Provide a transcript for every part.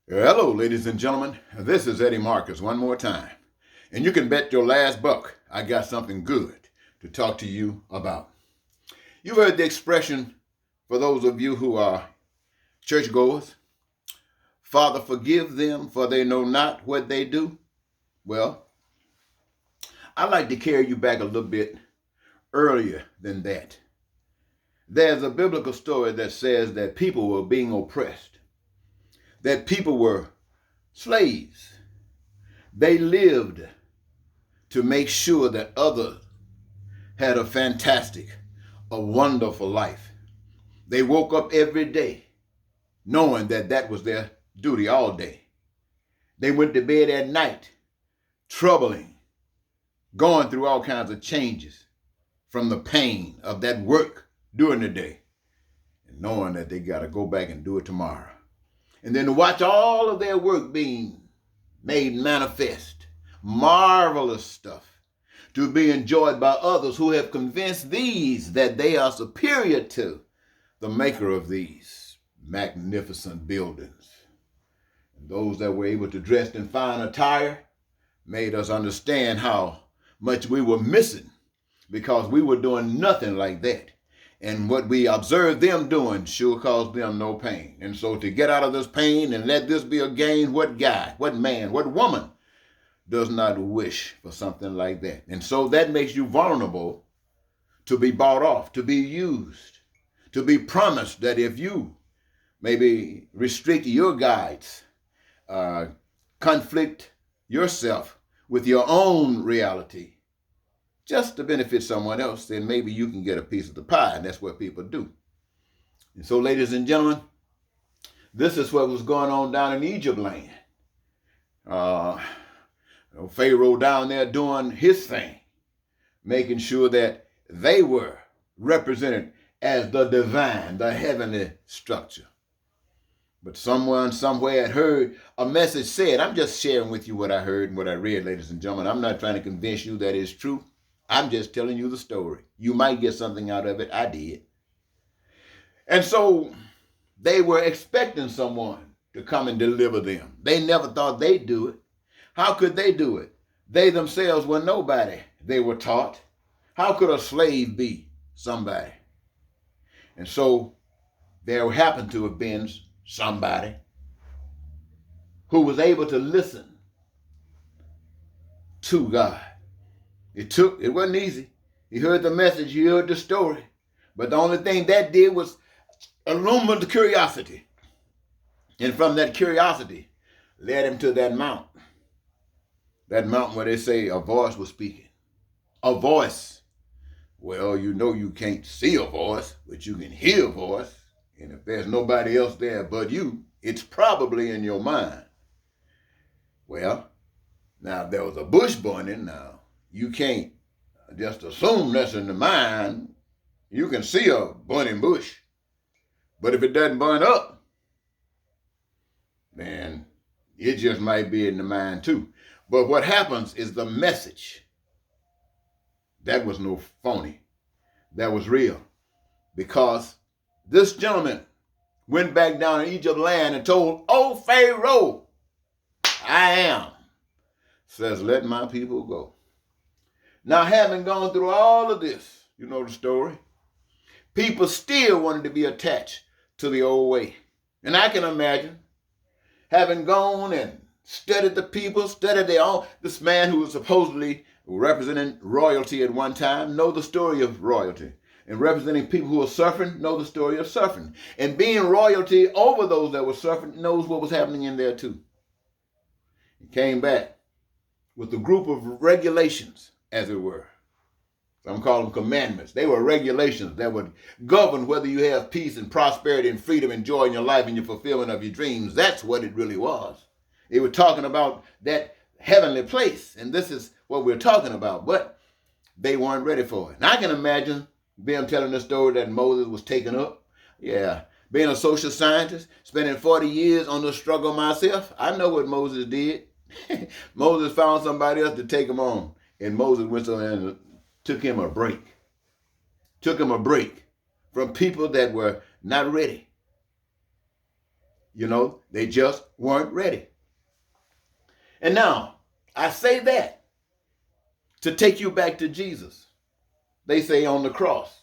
Hello, ladies and gentlemen. This is Eddie Marcus one more time. And you can bet your last buck I got something good to talk to you about. You've heard the expression, for those of you who are churchgoers, Father, forgive them, for they know not what they do. Well, I'd like to carry you back a little bit earlier than that. There's a biblical story that says that people were being oppressed, that people were slaves. They lived to make sure that others had a fantastic, a wonderful life. They woke up every day knowing that that was their duty all day. They went to bed at night troubling, going through all kinds of changes from the pain of that work during the day and knowing that they got to go back and do it tomorrow. And then to watch all of their work being made manifest, marvelous stuff, to be enjoyed by others who have convinced these that they are superior to the maker of these magnificent buildings. And those that were able to dress in fine attire made us understand how much we were missing because we were doing nothing like that. And what we observed them doing sure caused them no pain. And so to get out of this pain and let this be a gain, what guy, what man, what woman does not wish for something like that? And so that makes you vulnerable to be bought off, to be used, to be promised that if you maybe restrict your guides, conflict yourself with your own reality, just to benefit someone else, then maybe you can get a piece of the pie, and that's what people do. And so, ladies and gentlemen, this is what was going on down in Egypt land. Pharaoh down there doing his thing, making sure that they were represented as the divine, the heavenly structure. But someone somewhere had heard a message said, I'm just sharing with you what I heard and what I read, ladies and gentlemen. I'm not trying to convince you that it's true. I'm just telling you the story. You might get something out of it. I did. And so they were expecting someone to come and deliver them. They never thought they'd do it. How could they do it? They themselves were nobody. They were taught. How could a slave be somebody? And so there happened to have been somebody who was able to listen to God. It wasn't easy. He heard the message, he heard the story. But the only thing that did was illumine the curiosity. And from that curiosity led him to that mountain. That mountain where they say a voice was speaking. A voice. Well, you know you can't see a voice, but you can hear a voice. And if there's nobody else there but you, it's probably in your mind. Well, now if there was a bush burning, now you can't just assume that's in the mind. You can see a burning bush. But if it doesn't burn up, then it just might be in the mind too. But what happens is the message. That was no phony. That was real. Because this gentleman went back down in Egypt land and told, "Oh, Pharaoh, I am, says, let my people go." Now, having gone through all of this, you know the story, people still wanted to be attached to the old way. And I can imagine having gone and studied the people, studied their own, this man who was supposedly representing royalty at one time, know the story of royalty. And representing people who are suffering, know the story of suffering. And being royalty over those that were suffering, knows what was happening in there too. He came back with a group of regulations, as it were. Some call them commandments. They were regulations that would govern whether you have peace and prosperity and freedom and joy in your life and your fulfillment of your dreams. That's what it really was. They were talking about that heavenly place, and this is what we're talking about, but they weren't ready for it. And I can imagine them telling the story that Moses was taken up. Yeah, being a social scientist, spending 40 years on the struggle myself, I know what Moses did. Moses found somebody else to take him on, and Moses went somewhere and took him a break. Took him a break from people that were not ready. They just weren't ready. And now, I say that to take you back to Jesus. They say on the cross,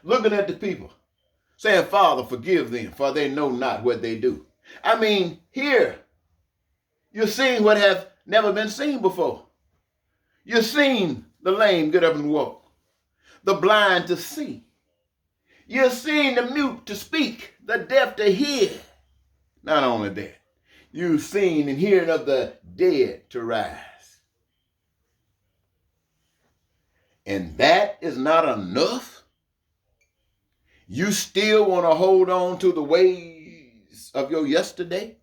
looking at the people, saying, Father, forgive them, for they know not what they do. I mean, here, you're seeing what has never been seen before. You're seeing the lame get up and walk, the blind to see. You're seeing the mute to speak, the deaf to hear. Not only that, you've seen and hearing of the dead to rise. And that is not enough. You still want to hold on to the ways of your yesterday?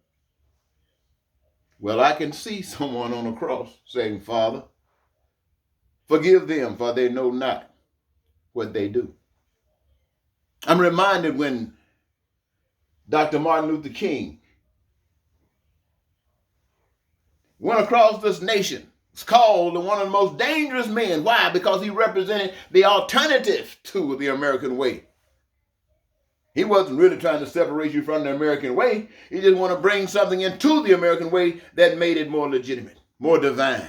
Well, I can see someone on the cross saying, Father, forgive them, for they know not what they do. I'm reminded when Dr. Martin Luther King went across this nation. It's called one of the most dangerous men. Why? Because he represented the alternative to the American way. He wasn't really trying to separate you from the American way. He just wanted to bring something into the American way that made it more legitimate, more divine.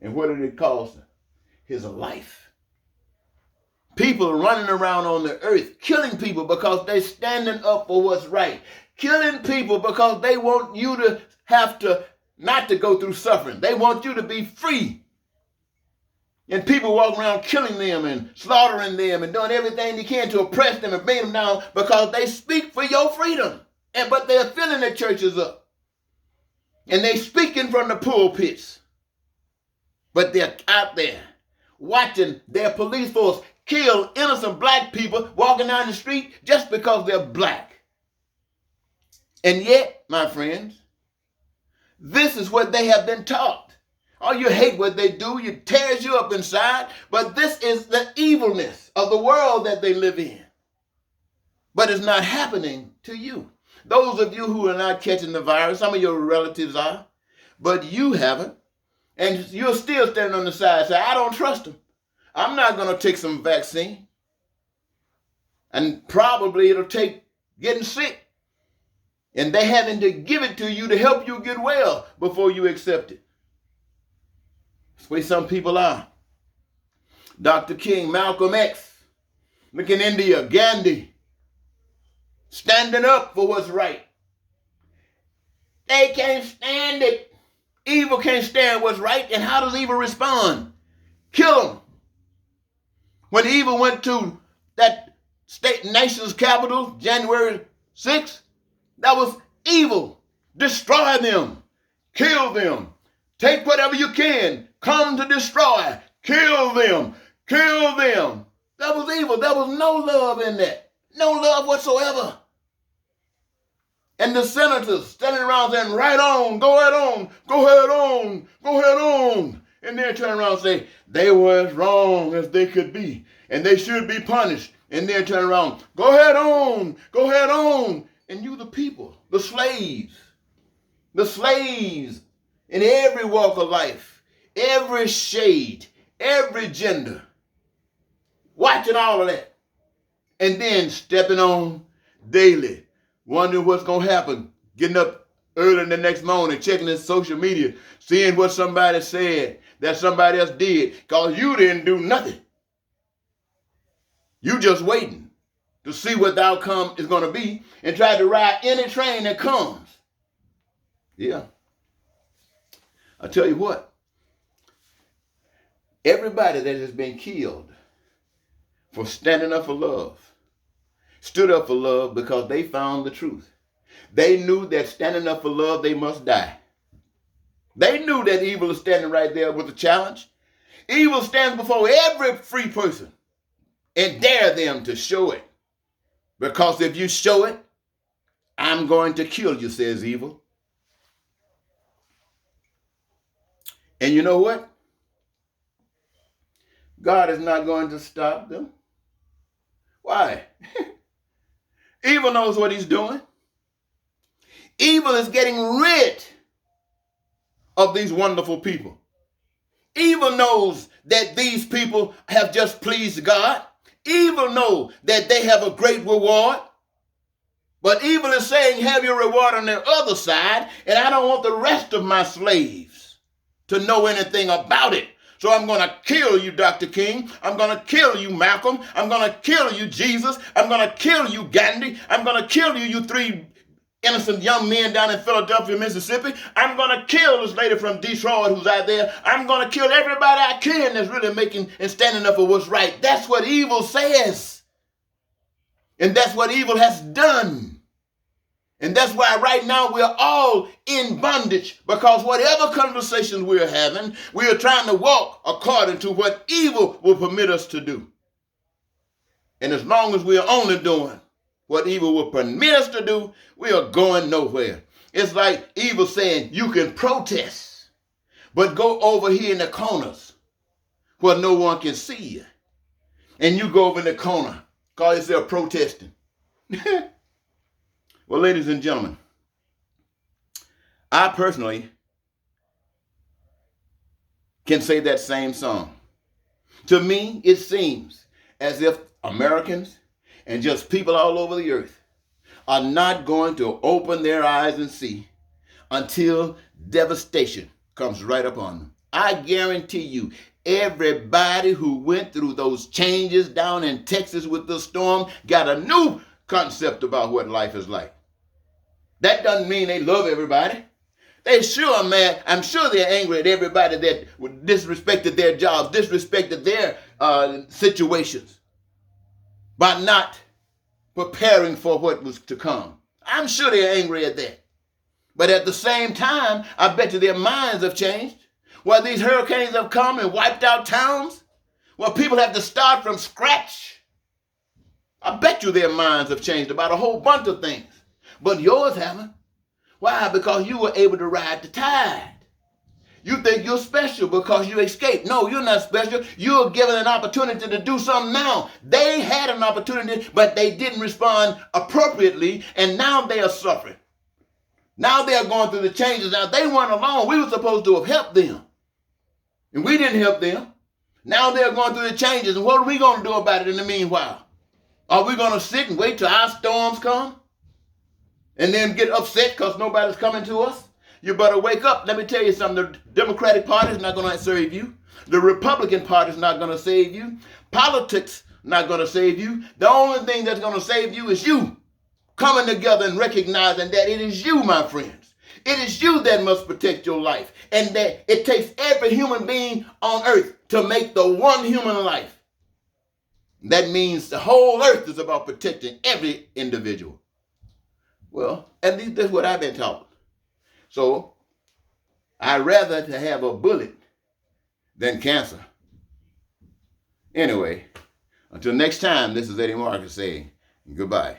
And what did it cost him? His life. People running around on the earth, killing people because they're standing up for what's right. Killing people because they want you to have to not to go through suffering. They want you to be free. And people walk around killing them and slaughtering them and doing everything they can to oppress them and bring them down because they speak for your freedom. But they're filling their churches up. And they're speaking from the pulpits. But they're out there watching their police force kill innocent black people walking down the street just because they're black. And yet, my friends, this is what they have been taught. Oh, you hate what they do. It tears you up inside. But this is the evilness of the world that they live in. But it's not happening to you. Those of you who are not catching the virus, some of your relatives are, but you haven't. And you're still standing on the side saying, I don't trust them. I'm not going to take some vaccine. And probably it'll take getting sick. And they having to give it to you to help you get well before you accept it. That's the way some people are. Dr. King, Malcolm X, look in India, Gandhi, standing up for what's right. They can't stand it. Evil can't stand what's right. And how does evil respond? Kill them. When evil went to that nation's capital, January 6th, that was evil. Destroy them. Kill them. Take whatever you can. Come to destroy. Kill them. Kill them. That was evil. There was no love in that. No love whatsoever. And the senators standing around saying, right on, go ahead on, go ahead on, go ahead on. And then turn around and say, they were as wrong as they could be. And they should be punished. And then turn around, go ahead on, go ahead on. And you the people, the slaves in every walk of life, every shade, every gender, watching all of that. And then stepping on daily, wondering what's going to happen, getting up early in the next morning, checking his social media, seeing what somebody said that somebody else did, because you didn't do nothing. You just waiting to see what the outcome is going to be and try to ride any train that comes. Yeah. I tell you what, everybody that has been killed for standing up for love stood up for love because they found the truth. They knew that standing up for love, they must die. They knew that evil is standing right there with a challenge. Evil stands before every free person and dare them to show it. Because if you show it, I'm going to kill you, says evil. And you know what? God is not going to stop them. Why? Evil knows what he's doing. Evil is getting rid of these wonderful people. Evil knows that these people have just pleased God. Evil knows that they have a great reward. But evil is saying, have your reward on the other side, and I don't want the rest of my slaves to know anything about it. So I'm going to kill you, Dr. King. I'm going to kill you, Malcolm. I'm going to kill you, Jesus. I'm going to kill you, Gandhi. I'm going to kill you, you three innocent young men down in Philadelphia, Mississippi. I'm going to kill this lady from Detroit who's out there. I'm going to kill everybody I can that's really making and standing up for what's right. That's what evil says. And that's what evil has done. And that's why right now we're all in bondage, because whatever conversations we're having, we are trying to walk according to what evil will permit us to do. And as long as we are only doing what evil will permit us to do, we are going nowhere. It's like evil saying, you can protest, but go over here in the corners where no one can see you. And you go over in the corner, call yourself protesting. Well, ladies and gentlemen, I personally can say that same song. To me, it seems as if Americans and just people all over the earth are not going to open their eyes and see until devastation comes right upon them. I guarantee you, everybody who went through those changes down in Texas with the storm got a new concept about what life is like. That doesn't mean they love everybody. They sure are mad. I'm sure they're angry at everybody that disrespected their jobs, disrespected their situations by not preparing for what was to come. I'm sure they're angry at that. But at the same time, I bet you their minds have changed. While these hurricanes have come and wiped out towns, well, people have to start from scratch. I bet you their minds have changed about a whole bunch of things. But yours haven't. Why? Because you were able to ride the tide. You think you're special because you escaped. No, you're not special. You're given an opportunity to do something now. They had an opportunity, but they didn't respond appropriately, and now they are suffering. Now they are going through the changes. Now they weren't alone. We were supposed to have helped them, and we didn't help them. Now they're going through the changes, and what are we going to do about it in the meanwhile? Are we going to sit and wait till our storms come and then get upset because nobody's coming to us? You better wake up. Let me tell you something. The Democratic Party is not going to save you. The Republican Party is not going to save you. Politics not going to save you. The only thing that's going to save you is you coming together and recognizing that it is you, my friends. It is you that must protect your life, and that it takes every human being on earth to make the one human life. That means the whole earth is about protecting every individual. Well, at least that's what I've been taught. So, I'd rather to have a bullet than cancer. Anyway, until next time, this is Eddie Marcus saying goodbye.